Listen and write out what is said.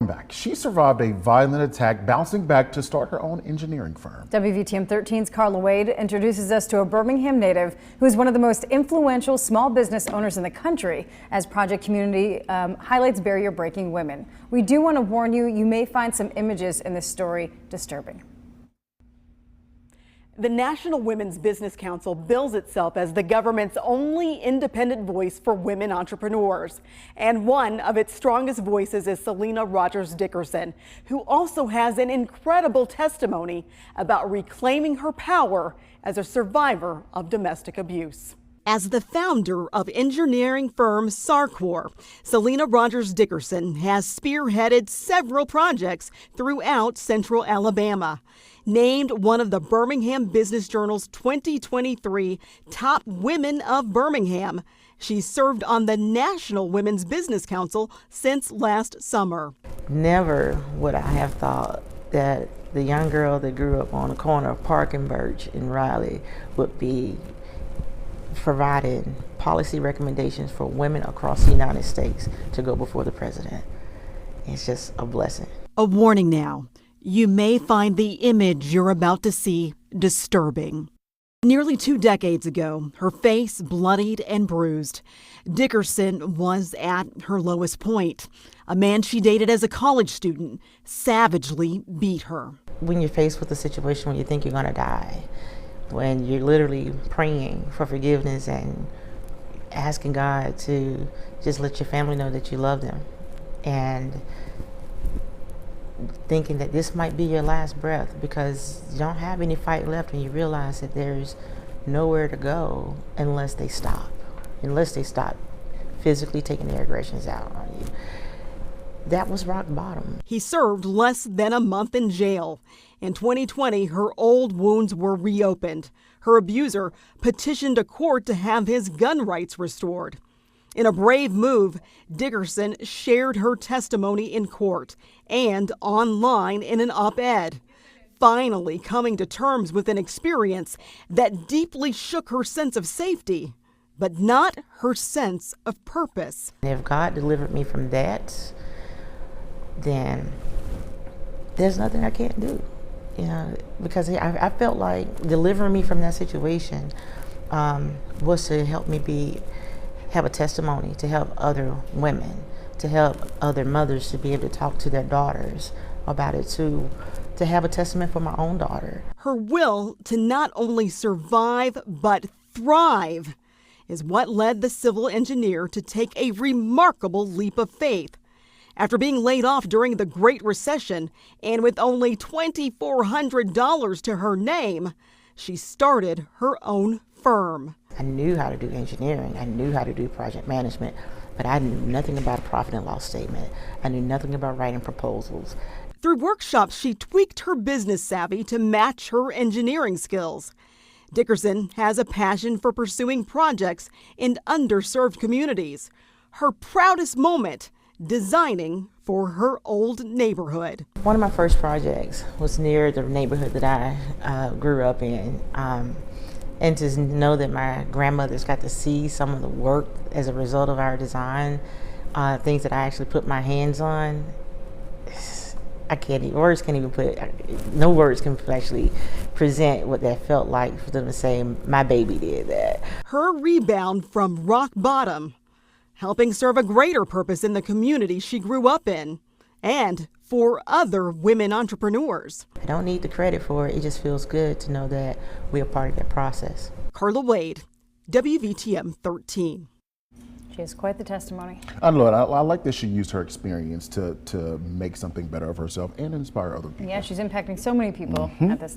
Back. She survived a violent attack, bouncing back to start her own engineering firm. WVTM 13's Carla Wade introduces us to a Birmingham native who is one of the most influential small business owners in the country as Project Community highlights barrier-breaking women. We do want to warn you, you may find some images in this story disturbing. The National Women's Business Council bills itself as the government's only independent voice for women entrepreneurs. And one of its strongest voices is Selena Rogers Dickerson, who also has an incredible testimony about reclaiming her power as a survivor of domestic abuse. As the founder of engineering firm Sarcor, Selena Rogers Dickerson has spearheaded several projects throughout central Alabama. Named one of the Birmingham Business Journal's 2023 Top Women of Birmingham, she served on the National Women's Business Council since last summer. Never would I have thought that the young girl that grew up on the corner of Park and Birch in Raleigh would be providing policy recommendations for women across the United States to go before the president. It's just a blessing. A warning now. You may find the image you're about to see disturbing. Nearly 2 decades ago, her face bloodied and bruised, Dickerson was at her lowest point. A man she dated as a college student savagely beat her. When you're faced with a situation when you think you're going to die, when you're literally praying for forgiveness and asking God to just let your family know that you love them, and thinking that this might be your last breath because you don't have any fight left, and you realize that there's nowhere to go unless they stop physically taking their aggressions out on you. That was rock bottom. He served less than a month in jail. In 2020, her old wounds were reopened. Her abuser petitioned a court to have his gun rights restored. In a brave move, Dickerson shared her testimony in court and online in an op-ed, finally coming to terms with an experience that deeply shook her sense of safety, but not her sense of purpose. If God delivered me from that, then there's nothing I can't do, because I felt like delivering me from that situation was to help me have a testimony, to help other women, to help other mothers to be able to talk to their daughters about it too, to have a testament for my own daughter. Her will to not only survive but thrive is what led the civil engineer to take a remarkable leap of faith. After being laid off during the Great Recession and with only $2,400 to her name, she started her own firm. I knew how to do engineering, I knew how to do project management, but I knew nothing about a profit and loss statement. I knew nothing about writing proposals. Through workshops, she tweaked her business savvy to match her engineering skills. Dickerson has a passion for pursuing projects in underserved communities. Her proudest moment, designing for her old neighborhood. One of my first projects was near the neighborhood that I grew up in. And to know that my grandmothers got to see some of the work as a result of our design, things that I actually put my hands on, no words can actually present what that felt like for them to say, my baby did that. Her rebound from rock bottom, helping serve a greater purpose in the community she grew up in, and for other women entrepreneurs. I don't need the credit for it. It just feels good to know that we're part of that process. Carla Wade, WVTM 13. She has quite the testimony. I love it. I like that she used her experience to make something better of herself and inspire other people. Yeah, she's impacting so many people at this